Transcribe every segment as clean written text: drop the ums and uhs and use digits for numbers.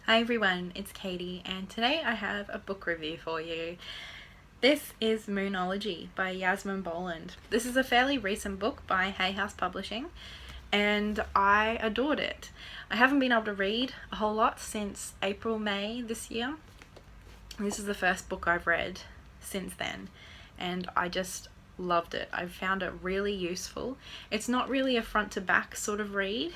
Hi everyone, it's Katie, and today I have a book review for you. This is Moonology by Yasmin Boland. This is a fairly recent book by Hay House Publishing, and I adored it. I haven't been able to read a whole lot since April, May this year. This is the first book I've read since then, and I just loved it. I found it really useful. It's not really a front to back sort of read,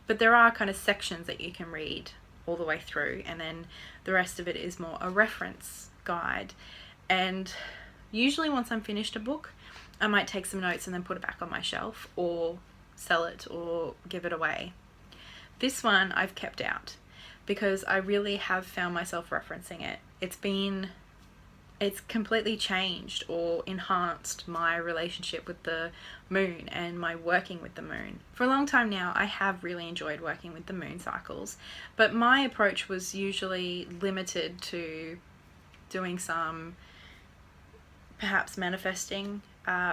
but there are kind of sections that you can read all the way through, and then the rest of it is more a reference guide. And usually once I'm finished a book, I might take some notes and then put it back on my shelf or sell it or give it away. This one I've kept out because I really have found myself referencing it. It's completely changed or enhanced my relationship with the moon and my working with the moon. For a long time now, I have really enjoyed working with the moon cycles, but my approach was usually limited to doing some perhaps manifesting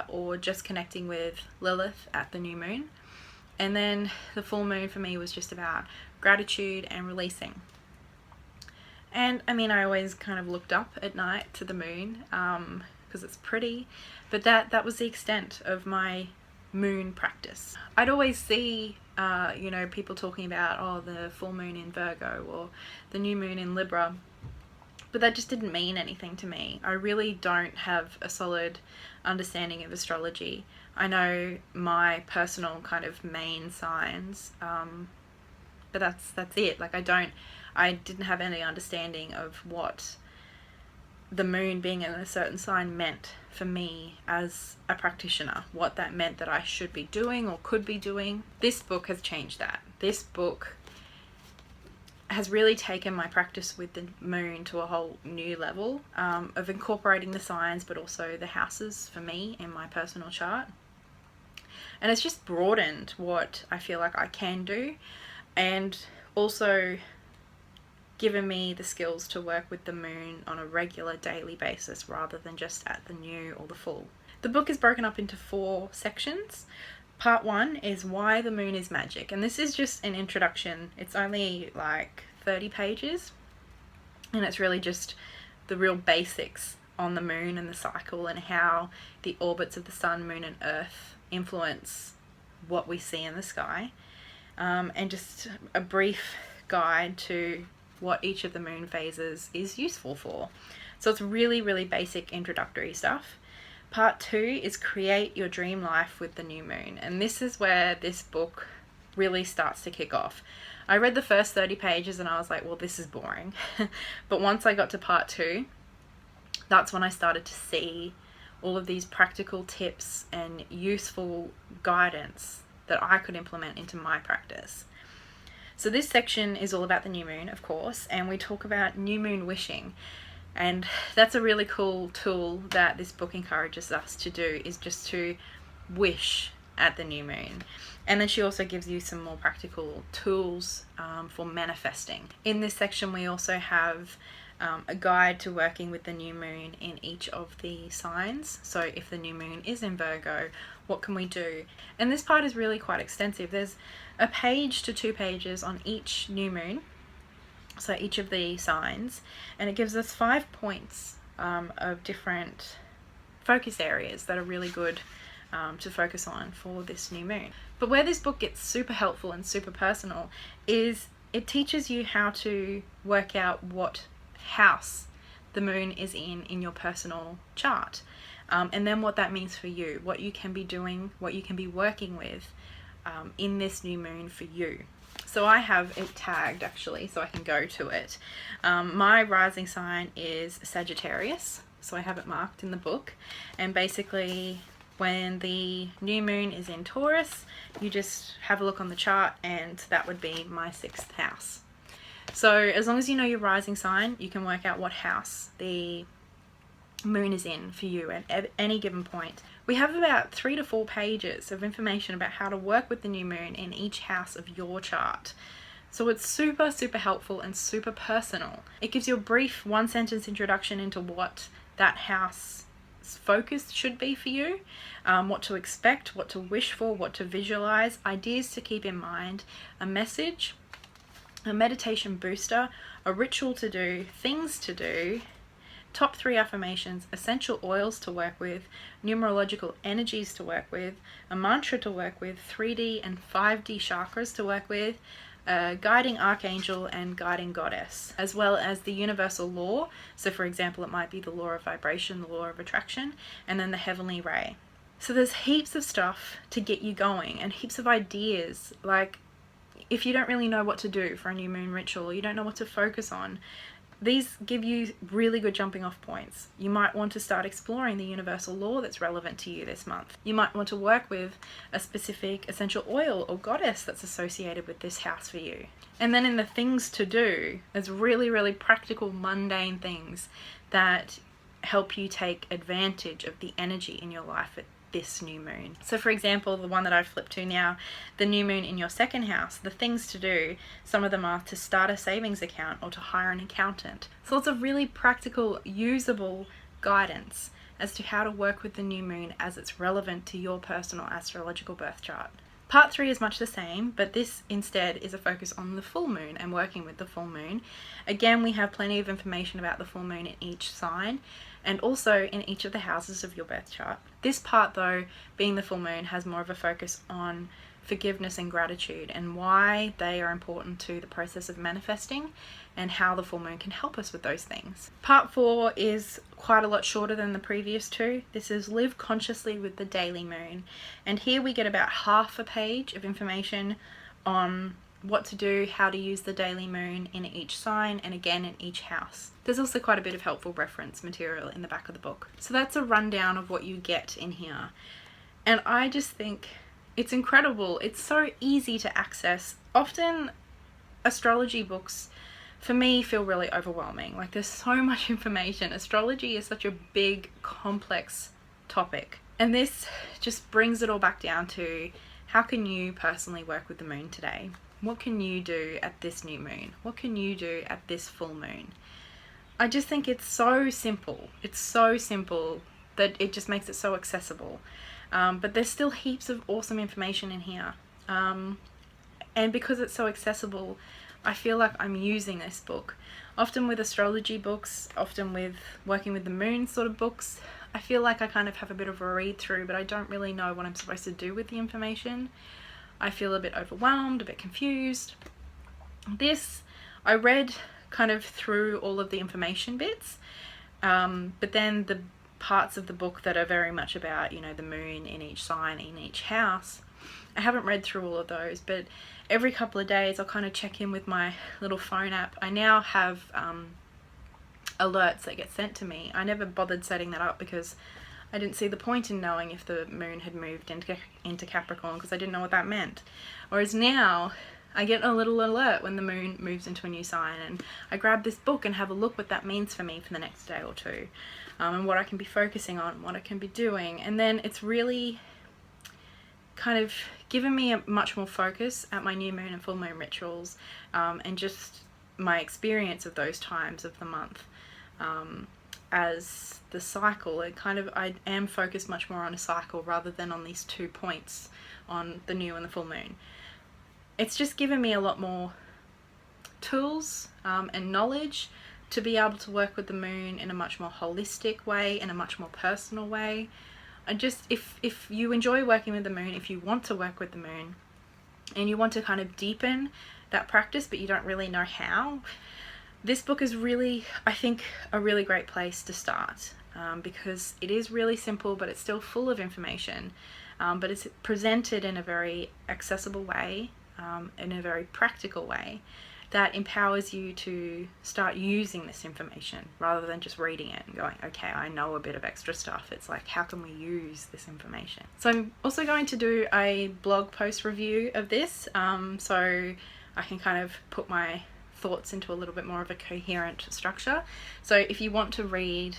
or just connecting with Lilith at the new moon. And then the full moon for me was just about gratitude and releasing. And I mean, I always kind of looked up at night to the moon because it's pretty, but that was the extent of my moon practice. I'd always see, people talking about, the full moon in Virgo or the new moon in Libra, but that just didn't mean anything to me. I really don't have a solid understanding of astrology. I know my personal kind of main signs, but that's it. I didn't have any understanding of what the moon being in a certain sign meant for me as a practitioner, what that meant that I should be doing or could be doing. This book has changed that. This book has really taken my practice with the moon to a whole new level of incorporating the signs but also the houses for me in my personal chart. And it's just broadened what I feel like I can do, and also given me the skills to work with the moon on a regular daily basis rather than just at the new or the full. The book is broken up into 4 sections. Part 1 is why the moon is magic, and this is just an introduction. It's only like 30 pages, and it's really just the real basics on the moon and the cycle and how the orbits of the sun, moon and earth influence what we see in the sky, and just a brief guide to what each of the moon phases is useful for. So it's really, really basic introductory stuff. Part 2 is create your dream life with the new moon, and this is where this book really starts to kick off. I read the first 30 pages and I was like, well, this is boring. But once I got to part 2, that's when I started to see all of these practical tips and useful guidance that I could implement into my practice. So this section is all about the new moon, of course, and we talk about new moon wishing. And that's a really cool tool that this book encourages us to do, is just to wish at the new moon. And then she also gives you some more practical tools for manifesting. In this section, we also have a guide to working with the new moon in each of the signs. So if the new moon is in Virgo, what can we do? And this part is really quite extensive. There's a page to 2 pages on each new moon, so each of the signs, and it gives us 5 points of different focus areas that are really good to focus on for this new moon. But where this book gets super helpful and super personal is it teaches you how to work out what house the moon is in your personal chart, and then what that means for you, what you can be doing, what you can be working with in this new moon for you. So I have it tagged actually, so I can go to it. My rising sign is Sagittarius, so I have it marked in the book, and basically when the new moon is in Taurus, you just have a look on the chart and that would be my 6th house. So as long as you know your rising sign, you can work out what house the moon is in for you at any given point. We have about 3 to 4 pages of information about how to work with the new moon in each house of your chart. So it's super, super helpful and super personal. It gives you a brief 1-sentence introduction into what that house focus should be for you, what to expect, what to wish for, what to visualize, ideas to keep in mind, a message, a meditation booster, a ritual to do, things to do, top 3 affirmations, essential oils to work with, numerological energies to work with, a mantra to work with, 3D and 5D chakras to work with, a guiding archangel and guiding goddess, as well as the universal law. So for example, it might be the law of vibration, the law of attraction, and then the heavenly ray. So there's heaps of stuff to get you going and heaps of ideas. Like, if you don't really know what to do for a new moon ritual, you don't know what to focus on, these give you really good jumping off points. You might want to start exploring the universal law that's relevant to you this month. You might want to work with a specific essential oil or goddess that's associated with this house for you. And then in the things to do, there's really, really practical, mundane things that help you take advantage of the energy in your life at this new moon. So for example, the one that I've flipped to now, the new moon in your second house, the things to do, some of them are to start a savings account or to hire an accountant. So lots of really practical, usable guidance as to how to work with the new moon as it's relevant to your personal astrological birth chart. Part 3 is much the same, but this instead is a focus on the full moon and working with the full moon. Again, we have plenty of information about the full moon in each sign and also in each of the houses of your birth chart. This part though, being the full moon, has more of a focus on forgiveness and gratitude and why they are important to the process of manifesting and how the full moon can help us with those things. Part 4 is quite a lot shorter than the previous 2. This is Live Consciously with the Daily Moon, and here we get about half a page of information on what to do, how to use the daily moon in each sign and again in each house. There's also quite a bit of helpful reference material in the back of the book. So that's a rundown of what you get in here. And I just think it's incredible. It's so easy to access. Often astrology books for me feel really overwhelming. Like, there's so much information. Astrology is such a big, complex topic. And this just brings it all back down to how can you personally work with the moon today? What can you do at this new moon? What can you do at this full moon? I just think it's so simple. It's so simple that it just makes it so accessible. But there's still heaps of awesome information in here. And because it's so accessible, I feel like I'm using this book. Often with astrology books, often with working with the moon sort of books, I feel like I kind of have a bit of a read through, but I don't really know what I'm supposed to do with the information. I feel a bit overwhelmed, a bit confused. This, I read kind of through all of the information bits, but then the parts of the book that are very much about, you know, the moon in each sign, in each house, I haven't read through all of those, but every couple of days I'll kind of check in with my little phone app. I now have alerts that get sent to me. I never bothered setting that up because I didn't see the point in knowing if the moon had moved into Capricorn because I didn't know what that meant. Whereas now I get a little alert when the moon moves into a new sign, and I grab this book and have a look what that means for me for the next day or two, and what I can be focusing on, what I can be doing. And then it's really kind of given me a much more focus at my new moon and full moon rituals, and just my experience of those times of the month. As the cycle, I am focused much more on a cycle rather than on these 2 points on the new and the full moon. It's just given me a lot more tools and knowledge to be able to work with the moon in a much more holistic way, in a much more personal way. If you enjoy working with the moon, if you want to work with the moon and you want to kind of deepen that practice but you don't really know how, this book is really, I think, a really great place to start, because it is really simple but it's still full of information, but it's presented in a very accessible way, in a very practical way that empowers you to start using this information rather than just reading it and going, okay, I know a bit of extra stuff. It's like, how can we use this information? So I'm also going to do a blog post review of this, so I can kind of put my thoughts into a little bit more of a coherent structure. So if you want to read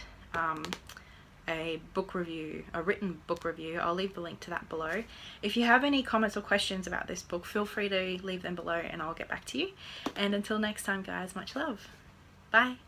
a book review, a written book review, I'll leave the link to that below. If you have any comments or questions about this book, feel free to leave them below and I'll get back to you. And until next time, guys, much love. Bye.